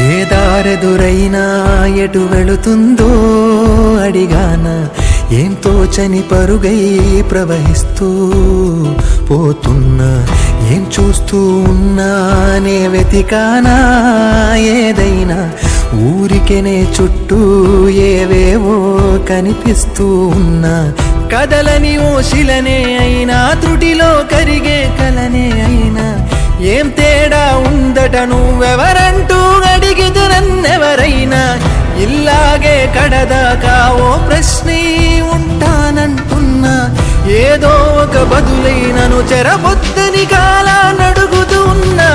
ఏ దారెదురైనా ఎటు వెళుతుందో అడిగాన, ఏం తోచని పరుగై ప్రవహిస్తూ పోతున్నా, ఏం చూస్తూ ఉన్నానే వెతికానా ఏదైనా, ఊరికెనే చుట్టూ ఏవేవో కనిపిస్తూ ఉన్నా, కదలని ఓ శిలనే అయినా త్రుటిలో కరిగే కలనే అయినా, ఏం తేడా ఉందట నువ్వెవరంటూ అడిగిదు నన్నెవరైనా, ఇల్లాగే కడదాకా ఓ ప్రశ్నే ఉంటానంటున్నా, ఏదో ఒక బదులైనను చెరబొద్దని కాలా నడుగుతూ ఉన్నా.